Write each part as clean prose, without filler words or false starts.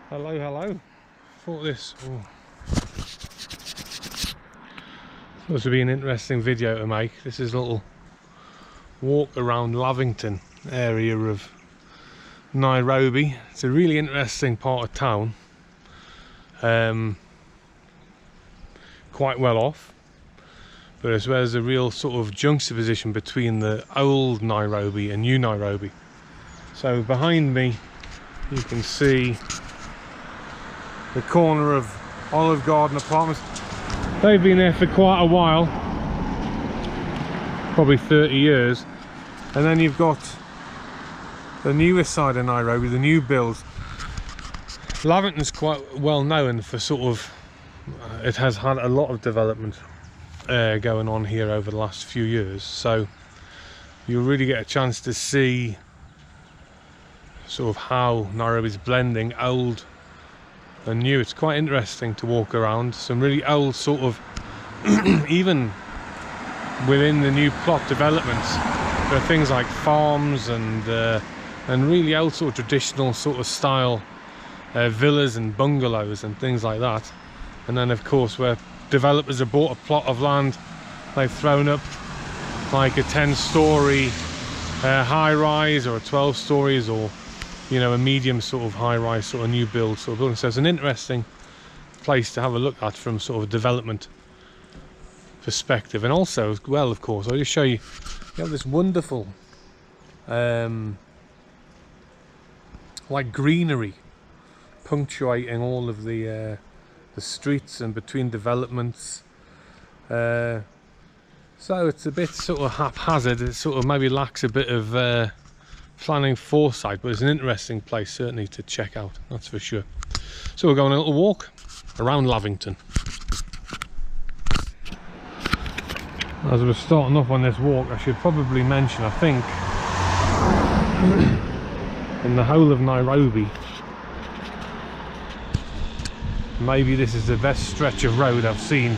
Hello, hello. Thought this would be an interesting video to make. This is a little walk around Lavington area of Nairobi. It's a really interesting part of town. Quite well off, but as well as a real sort of juxtaposition between the old Nairobi and new Nairobi. So behind me you can see the corner of Olive Garden Apartments. They've been there for quite a while, probably 30 years. And then you've got the newest side of Nairobi, the new builds. Lavington's quite well known for sort of, it has had a lot of development going on here over the last few years, so you'll really get a chance to see sort of how Nairobi's blending old and new. It's quite interesting to walk around. Some really old sort of even within the new plot developments, there are things like farms and really old sort of traditional sort of style villas and bungalows and things like that. And then of course where developers have bought a plot of land, they've thrown up like a 10-story high-rise or a 12 stories, or you know, a medium sort of high-rise sort of new build sort of building. So it's an interesting place to have a look at from sort of a development perspective. And also as well, of course, I'll just show you, you have this wonderful like greenery punctuating all of the streets and between developments. So it's a bit sort of haphazard. It sort of maybe lacks a bit of planning foresight, but it's an interesting place certainly to check out, that's for sure. So we're going a little walk around Lavington. As we're starting off on this walk, I should probably mention, I think in the whole of Nairobi, maybe this is the best stretch of road I've seen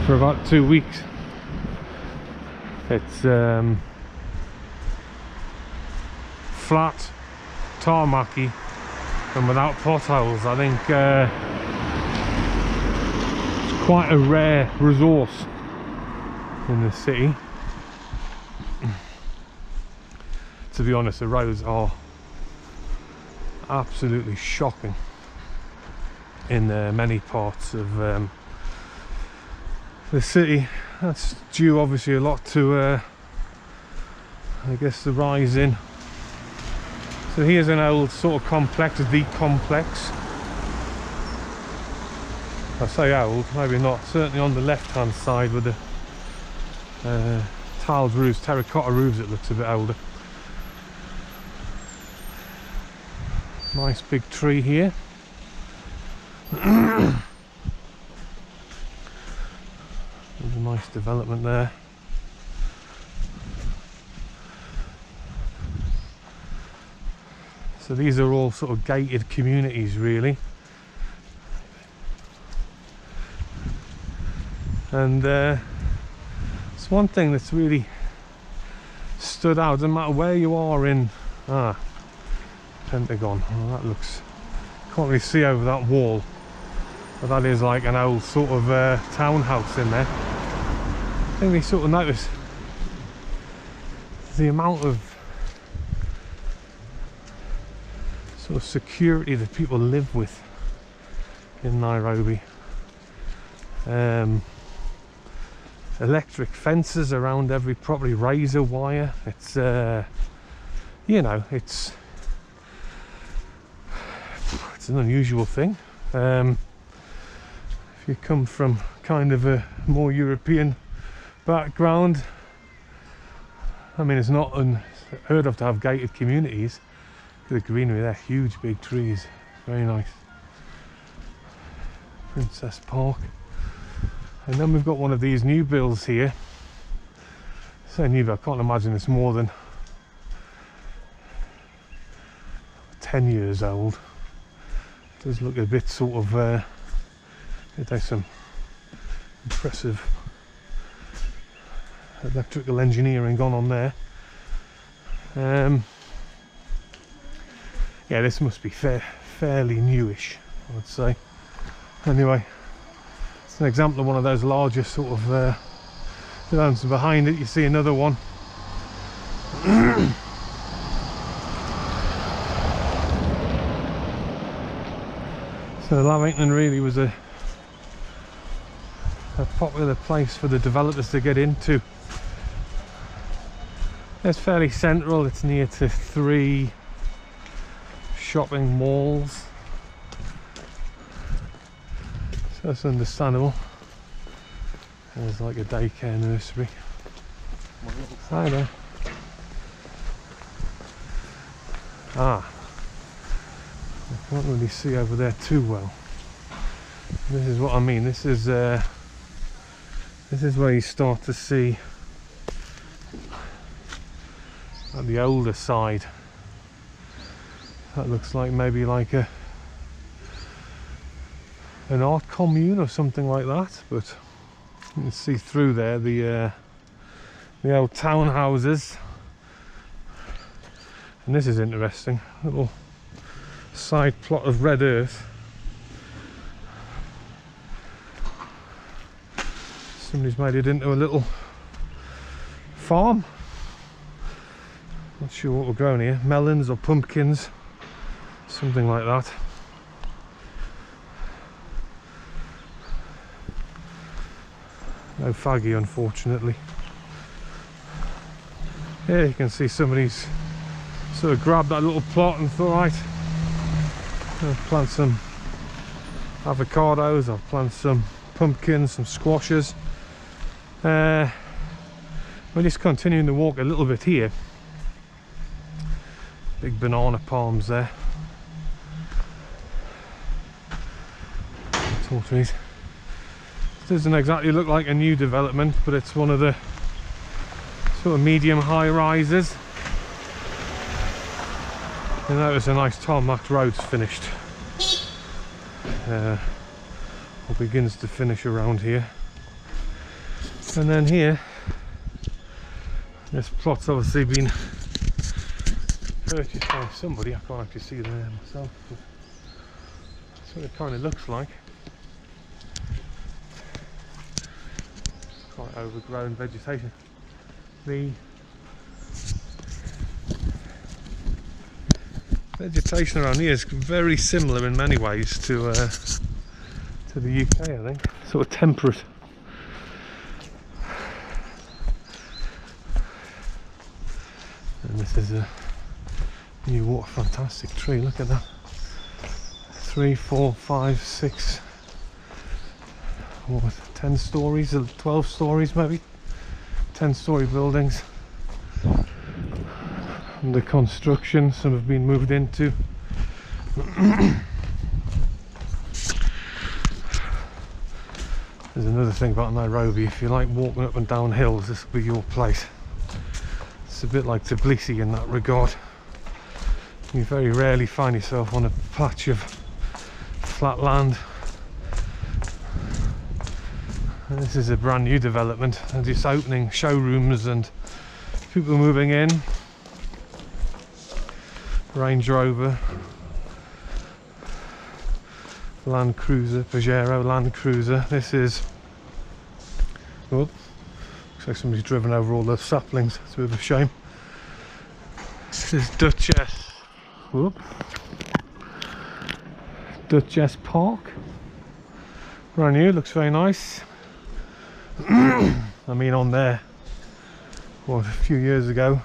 for about 2 weeks. It's flat, tarmacy, and without potholes. I think it's quite a rare resource in the city. To be honest, the roads are absolutely shocking in many parts of the city. That's due obviously a lot to I guess the rise in. So here's an old sort of complex, the complex. I say old, maybe not, certainly on the left hand side with the tiled roofs, terracotta roofs, it looks a bit older. Nice big tree here. There's a nice development there. So these are all sort of gated communities really. And it's one thing that's really stood out, doesn't matter where you are in Pentagon. Well, that looks, can't really see over that wall, but that is like an old sort of townhouse in there. I think they sort of notice the amount of sort of security that people live with in Nairobi. Electric fences around every property, razor wire. It's you know, it's an unusual thing. If you come from kind of a more European background, I mean, it's not unheard of to have gated communities. The greenery there, huge big trees, very nice. Princess Park. And then we've got one of these new builds here. So new, but I can't imagine it's more than 10 years old. It does look a bit sort of there's some impressive electrical engineering gone on there. Yeah, this must be fairly newish, I would say. Anyway, it's an example of one of those larger sort of developments. Behind it you see another one. So Lavington really was a popular place for the developers to get into. It's fairly central, it's near to 3 shopping malls, so that's understandable. There's like a daycare nursery. Hi there. I can't really see over there too well. This is what I mean. This is where you start to see at the older side. That looks like maybe like an art commune or something like that. But you can see through there the old townhouses. And this is interesting. Little side plot of red earth. Somebody's made it into a little farm. Not sure what we're growing here. Melons or pumpkins, something like that. No faggy, unfortunately. Here you can see somebody's sort of grabbed that little plot and thought, right, I'll plant some avocados, I'll plant some pumpkins, some squashes. We're just continuing to walk a little bit here. Big banana palms there. Tall trees. It doesn't exactly look like a new development, but it's one of the sort of medium high rises. You notice a nice tarmac road's finished. Or begins to finish around here. And then here, this plot's obviously been purchased by somebody. I can't actually see there myself, but that's what it kind of looks like. Quite overgrown vegetation. The vegetation around here is very similar in many ways to the UK, I think. Sort of temperate. And this is a new water, fantastic tree. Look at that. 3, 4, 5, 6, what, 10 stories, 12 stories maybe. 10-story buildings under construction. Some have been moved into. There's another thing about Nairobi. If you like walking up and down hills, this will be your place. It's a bit like Tbilisi in that regard. You very rarely find yourself on a patch of flat land. And this is a brand new development, and just opening showrooms and people moving in. Range Rover, Land Cruiser, Pajero Land Cruiser. This is, oh, looks like somebody's driven over all those saplings. It's a bit of a shame. This is Duchess, whoop, Duchess Park. Brand new, looks very nice. I mean, on there, what, a few years ago,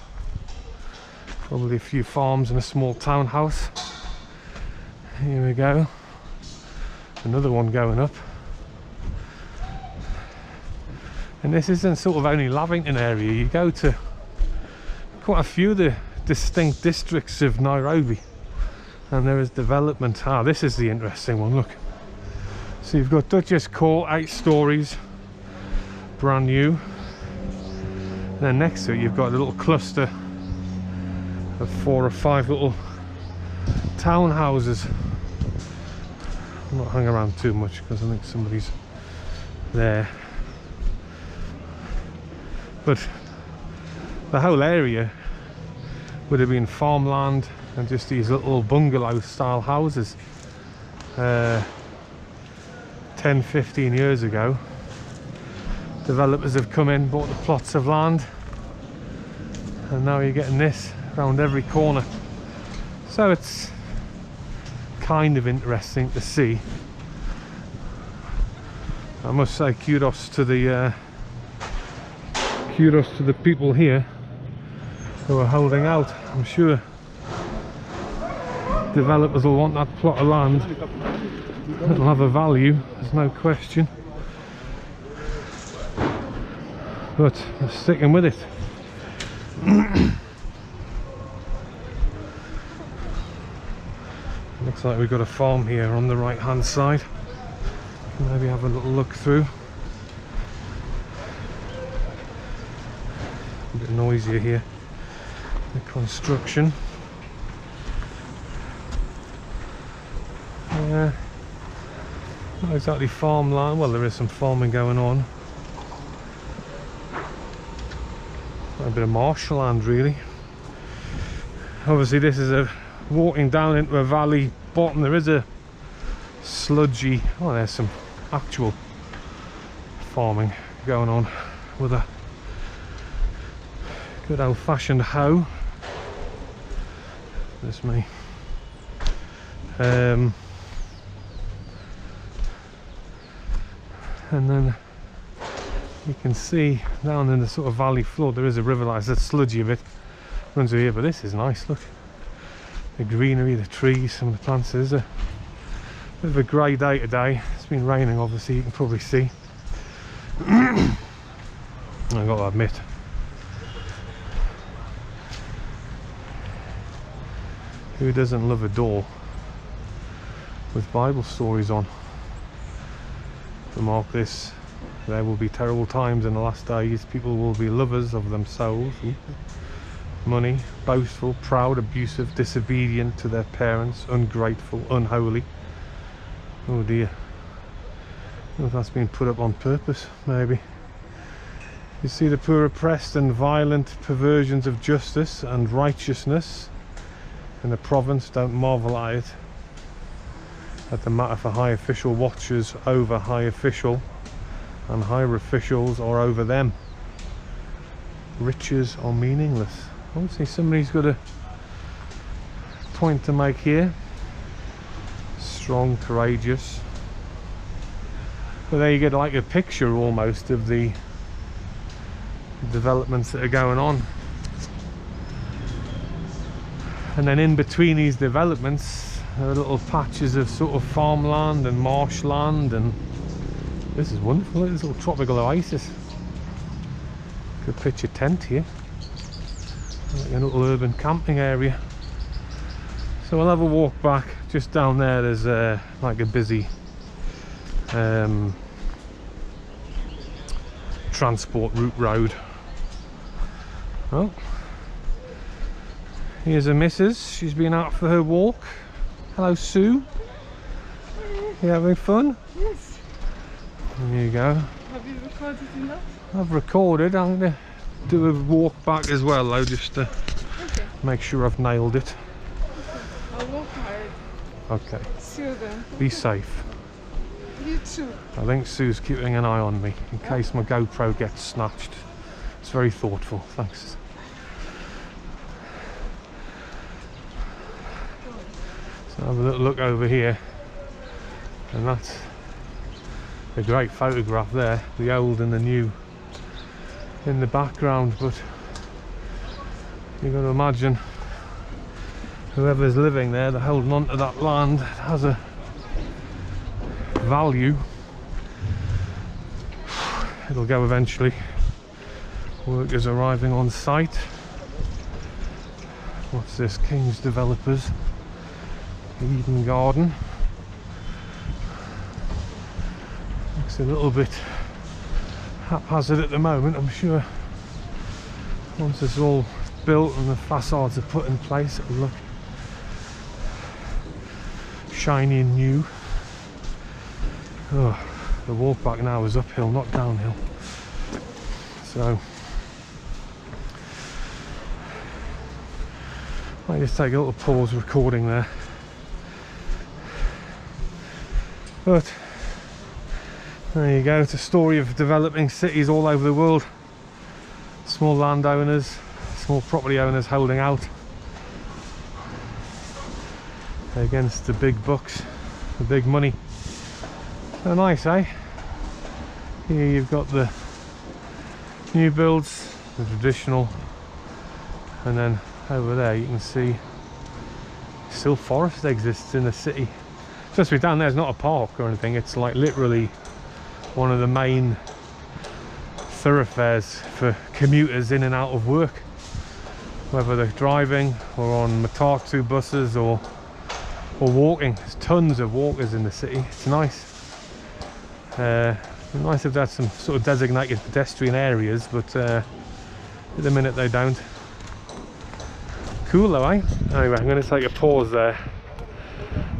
probably a few farms and a small townhouse. Here we go, another one going up. And this isn't sort of only Lavington area. You go to quite a few of the distinct districts of Nairobi, and there is development. Ah, this is the interesting one, look. So you've got Duchess Court, 8 stories, brand new. And then next to it you've got a little cluster of 4 or 5 little townhouses. I'm not hung around too much because I think somebody's there. But the whole area would have been farmland and just these little bungalow style houses 10-15 years ago. Developers have come in, bought the plots of land, and now you're getting this around every corner. So it's kind of interesting to see. I must say kudos to the people here who are holding out. I'm sure developers will want that plot of land. It'll have a value, there's no question. But they're sticking with it. Looks like we've got a farm here on the right hand side. Maybe have a little look through. A bit noisier here. The construction. Not exactly farmland. Well, there is some farming going on. A bit of marshland, really. Obviously, this is a walking down into a valley bottom. There is a sludgy. Oh, there's some actual farming going on with a good old-fashioned hoe. That's me. And then you can see down in the sort of valley floor there is a river. Like that sludgy a bit runs through here, but this is nice. Look, the greenery, the trees, some of the plants. There's a bit of a grey day today. It's been raining, obviously, you can probably see. I've got to admit, who doesn't love a door with Bible stories on? To mark this, there will be terrible times in the last days. People will be lovers of themselves, money, boastful, proud, abusive, disobedient to their parents, ungrateful, unholy. Oh dear. I don't know if that's been put up on purpose, maybe. You see the poor oppressed and violent perversions of justice and righteousness in the province. Don't marvel at it. That the matter for high official watches over high official, and higher officials are over them. Riches are meaningless. Obviously somebody's got a point to make here. Strong, courageous. But there you get like a picture almost of the developments that are going on. And then in between these developments there are little patches of sort of farmland and marshland, and this is wonderful. This little tropical oasis. Could pitch a tent here, like a little urban camping area. So we'll have a walk back. Just down there there's like a busy transport route road. Oh, here's a missus. She's been out for her walk. Hello, Sue. You having fun? Yes. There you go. Have you recorded enough? I've recorded. I'm going to do a walk back as well, though, just to make sure I've nailed it. I'll walk ahead. Okay. See you then. Be safe. You too. I think Sue's keeping an eye on me in case my GoPro gets snatched. It's very thoughtful. Thanks. So have a little look over here, and that's a great photograph there, the old and the new in the background. But you've got to imagine whoever's living there, they're holding on to that land. It has a value. It'll go eventually. Workers arriving on site. What's this? King's Developers, Eden Garden. Looks a little bit haphazard at the moment. I'm sure once it's all built and the facades are put in place, it'll look shiny and new. Oh, the walk back now is uphill, not downhill. So I just take a little pause recording there. But there you go, it's a story of developing cities all over the world. Small landowners, small property owners holding out against the big bucks, the big money. So nice, eh? Here you've got the new builds, the traditional, and then over there you can see still forest exists in the city. Just be down there's not a park or anything, it's like literally one of the main thoroughfares for commuters in and out of work, whether they're driving or on matatu buses or walking. There's tons of walkers in the city. It's nice. Nice if they had some sort of designated pedestrian areas, but at the minute they don't. Cool though, eh? Anyway, I'm going to take a pause there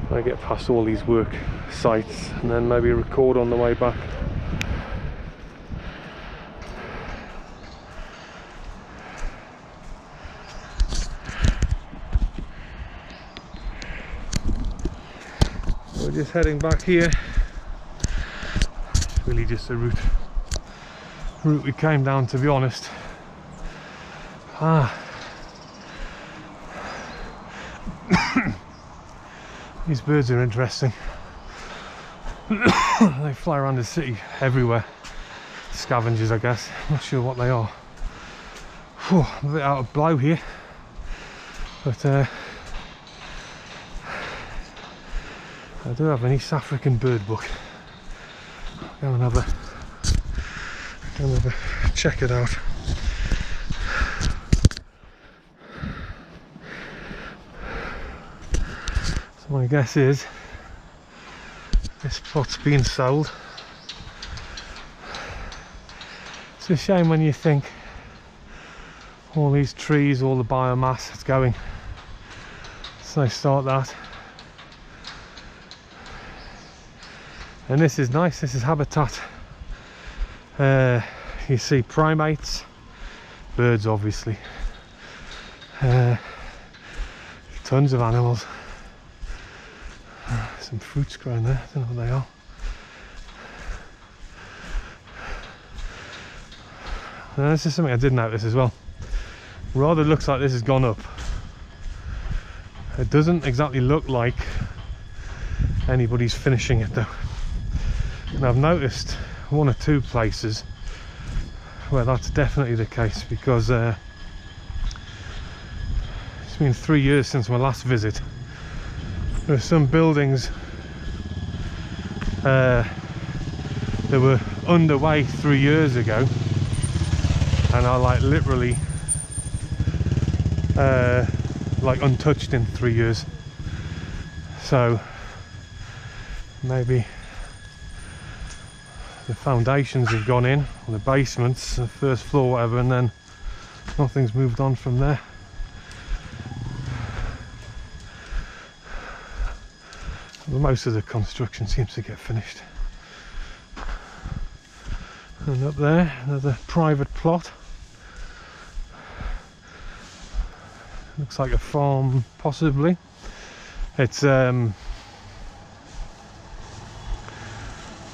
when I get past all these work sites, and then maybe record on the way back. We're just heading back here. It's really just the route we came down, to be honest. These birds are interesting. They fly around the city everywhere. Scavengers, I guess. Not sure what they are. Whew, I'm a bit out of blow here, but I do have an East African bird book. Go and have a check it out. So my guess is this plot's being sold. It's a shame when you think all these trees, all the biomass that's going, so they start that. And this is nice, this is habitat. You see primates, birds obviously, tons of animals. Some fruits growing there, I don't know what they are. And this is something I did notice as well. Rather looks like this has gone up. It doesn't exactly look like anybody's finishing it though. And I've noticed one or two places where that's definitely the case, because it's been 3 years since my last visit. There are some buildings that were underway 3 years ago and are like literally like untouched in 3 years. So maybe the foundations have gone in, or the basements, the first floor, whatever, and then nothing's moved on from there. Well, most of the construction seems to get finished. And up there, another private plot. Looks like a farm, possibly. It's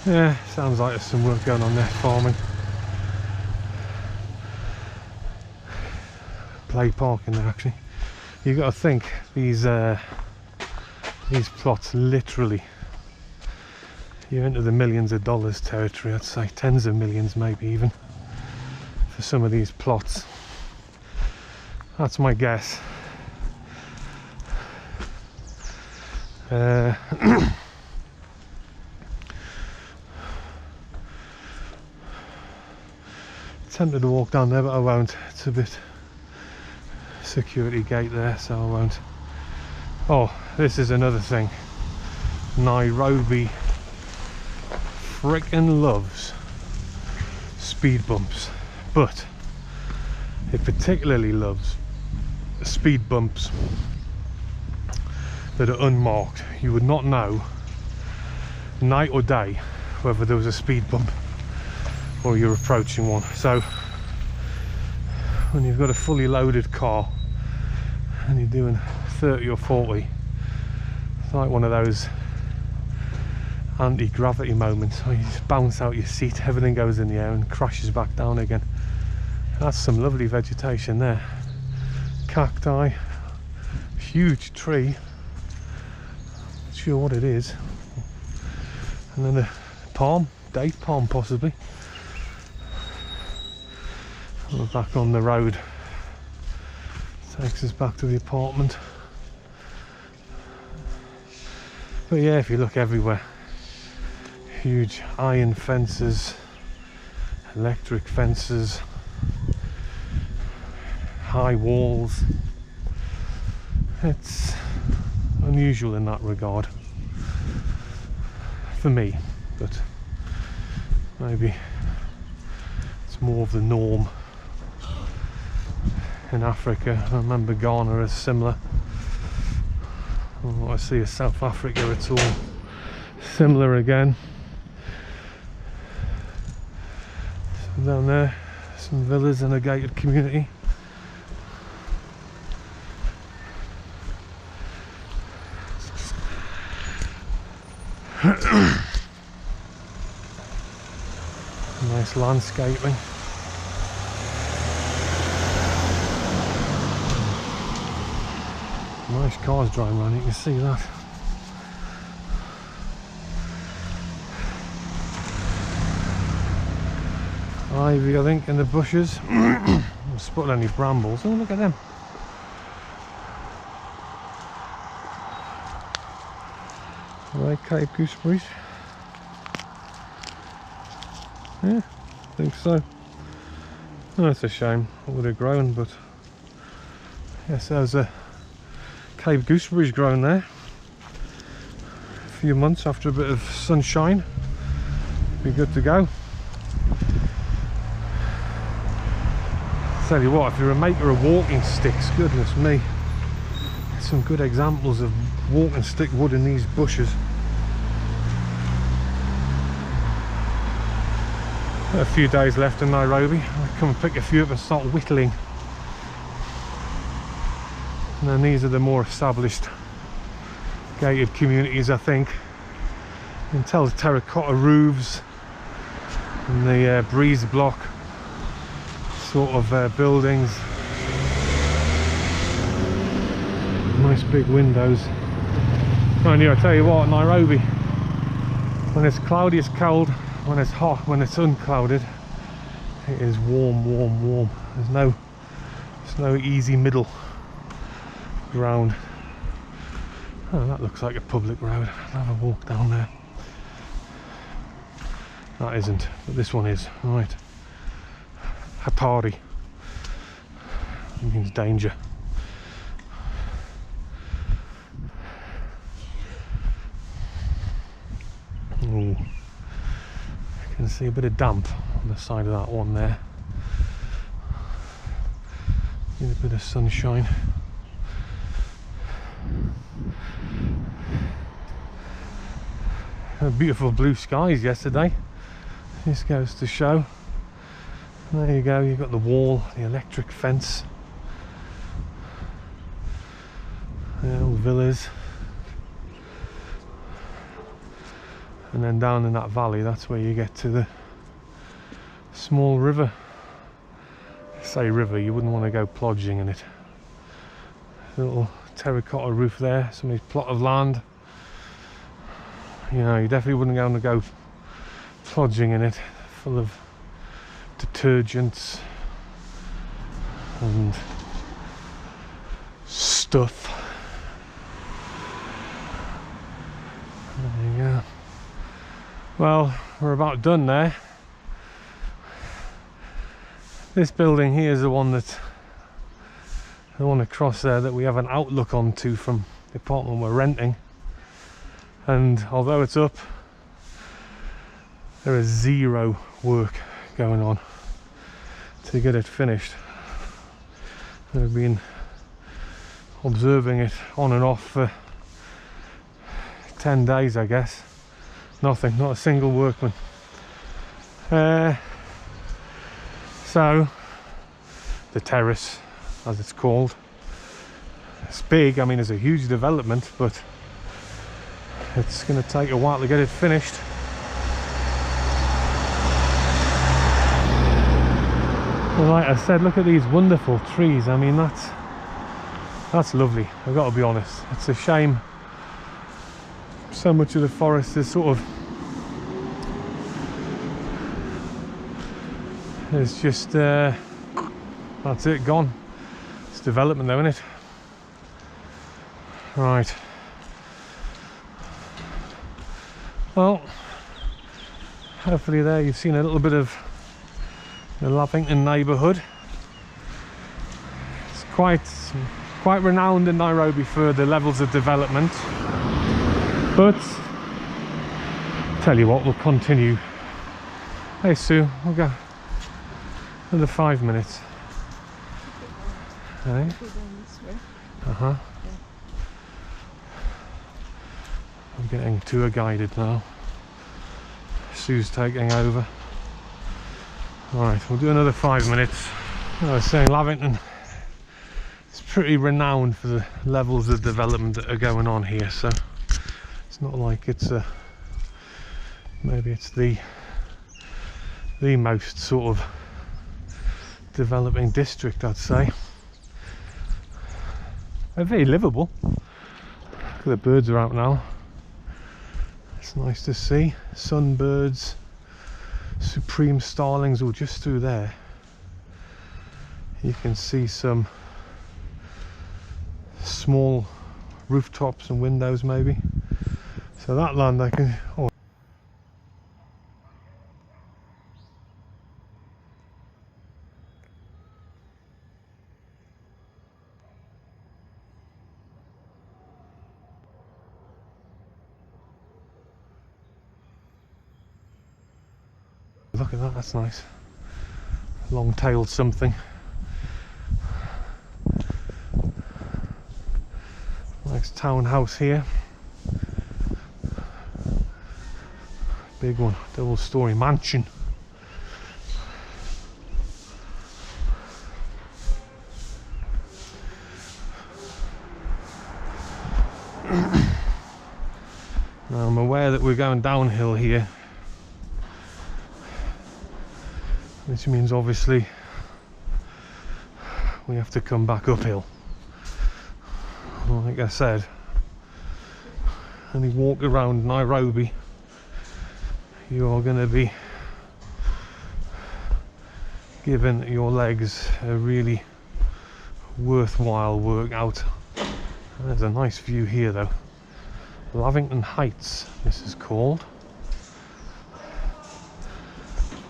yeah, sounds like there's some work going on there, farming. Play park in there actually. You've got to think these plots, literally, you're into the millions of dollars territory. I'd say tens of millions, maybe even, for some of these plots. That's my guess. Tempted to walk down there, but I won't. It's a bit security gate there, so I won't. Oh, this is another thing. Nairobi frickin' loves speed bumps, but it particularly loves speed bumps that are unmarked. You would not know night or day whether there was a speed bump or you're approaching one. So when you've got a fully loaded car and you're doing 30 or 40, it's like one of those anti-gravity moments where you just bounce out your seat, everything goes in the air and crashes back down again. That's some lovely vegetation there. Cacti, huge tree, not sure what it is, and then a palm, date palm possibly. We're back on the road, takes us back to the apartment. But yeah, if you look everywhere, huge iron fences, electric fences, high walls. It's unusual in that regard for me, but maybe it's more of the norm in Africa. I remember Ghana is similar. I see in South Africa it's all similar again. So down there, some villas and a gated community. Nice landscaping. Nice cars driving around, you can see that. Ivy, I think, in the bushes. I'm spotting any brambles. Oh, look at them. Right, Cape gooseberries. Yeah, I think so. Oh, it's a shame. It would have grown, but yes, there's a Cape gooseberries grown there. A few months after a bit of sunshine, be good to go. Tell you what, if you're a maker of walking sticks, goodness me, some good examples of walking stick wood in these bushes. A few days left in Nairobi. I'll come and pick a few up and start whittling. And then these are the more established gated communities, I think. You can tell the terracotta roofs and the breeze block sort of buildings. Nice big windows. And yeah, I tell you what, Nairobi, when it's cloudy it's cold, when it's hot, when it's unclouded it is warm, warm, warm. There's no easy middle ground. Oh, that looks like a public road. I'll have a walk down there. That isn't, but this one is. Right. Hatari. It means danger. Ooh. I can see a bit of damp on the side of that one there. Need a bit of sunshine. Beautiful blue skies yesterday. This goes to show. There you go, you've got the wall, the electric fence, the old villas, and then down in that valley, that's where you get to the small river. I say river, you wouldn't want to go plodging in it. A little terracotta roof there, somebody's plot of land. You know, you definitely wouldn't want to go plodging in it, full of detergents and stuff. There you go. Well, we're about done there. This building here is the one across there that we have an outlook onto from the apartment we're renting. And although it's up, there is zero work going on to get it finished. I've been observing it on and off for 10 days, I guess. Nothing, not a single workman. So the terrace, as it's called, It's big, I mean it's a huge development, but it's going to take a while to get it finished. And like I said, look at these wonderful trees. I mean that's lovely, I've got to be honest. It's a shame so much of the forest is sort of, it's just that's it, gone. It's development though, isn't it? Right, well, hopefully there you've seen a little bit of the Lavington neighbourhood. It's quite renowned in Nairobi for the levels of development, but tell you what, we'll continue. Hey Sue, we'll go another 5 minutes. Hey? Uh-huh. I'm getting tour guided now. Sue's taking over. Alright, we'll do another 5 minutes. I was saying Lavington is pretty renowned for the levels of development that are going on here, so it's not like it's a, maybe it's the most sort of developing district, I'd say. They're very livable. Look at the birds are out now. It's nice to see. Sunbirds, supreme starlings, all just through there. You can see some small rooftops and windows maybe. So that land I can... Oh. Look at that, that's nice. Long-tailed something. Nice townhouse here. Big one, double-storey mansion. Now I'm aware that we're going downhill here, which means obviously we have to come back uphill. Like I said, any walk around Nairobi, you are going to be giving your legs a really worthwhile workout. There's a nice view here though. Lavington Heights, this is called.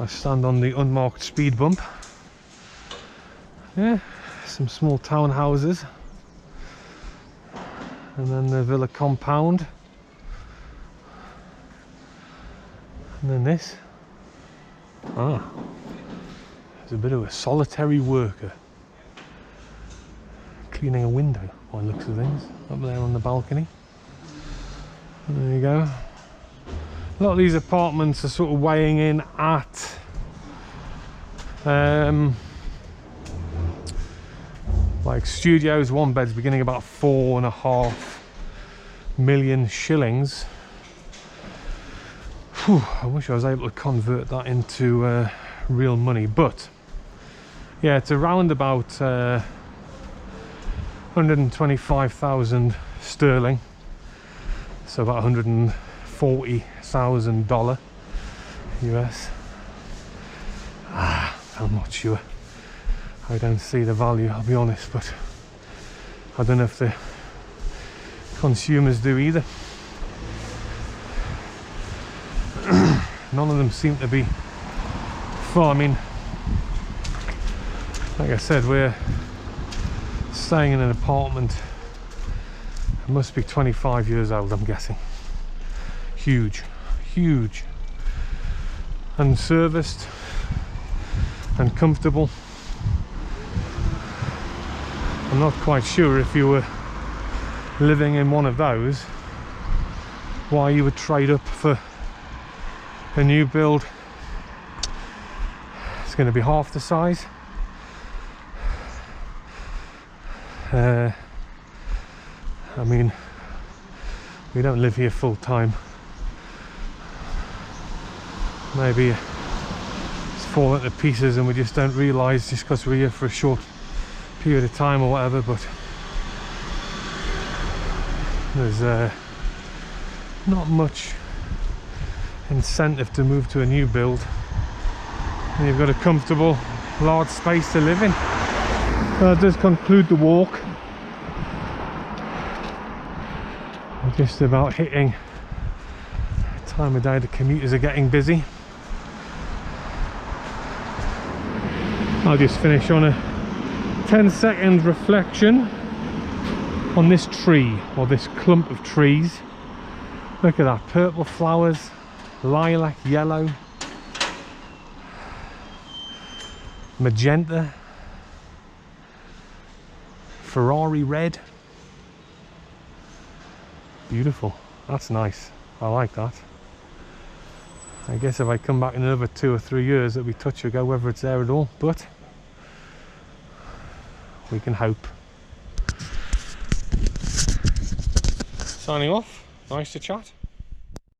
I stand on the unmarked speed bump. Yeah, some small townhouses. And then the villa compound. And then this. Ah, there's a bit of a solitary worker cleaning a window by the looks of things, up there on the balcony. There you go. A lot of these apartments are sort of weighing in at like studios, one bed's beginning about 4.5 million shillings. Whew, I wish I was able to convert that into real money, but yeah, it's around about 125,000 sterling, so about $140,000 US. I'm not sure. I don't see the value, I'll be honest, but I don't know if the consumers do either. None of them seem to be full. I mean, like I said, we're staying in an apartment. It must be 25 years old, I'm guessing. Huge, huge, and serviced and comfortable. I'm not quite sure if you were living in one of those why you would trade up for a new build. It's going to be half the size. I mean, we don't live here full time. Maybe it's fallen to pieces and we just don't realise just because we're here for a short period of time or whatever, but there's not much incentive to move to a new build and you've got a comfortable large space to live in. So that does conclude the walk. We're just about hitting the time of day the commuters are getting busy. I'll just finish on a 10-second reflection on this tree, or this clump of trees. Look at that, purple flowers, lilac yellow, magenta, Ferrari red. Beautiful, that's nice, I like that. I guess if I come back in another 2 or 3 years it'll be touch or go whether it's there at all, but we can hope. Signing off, nice to chat.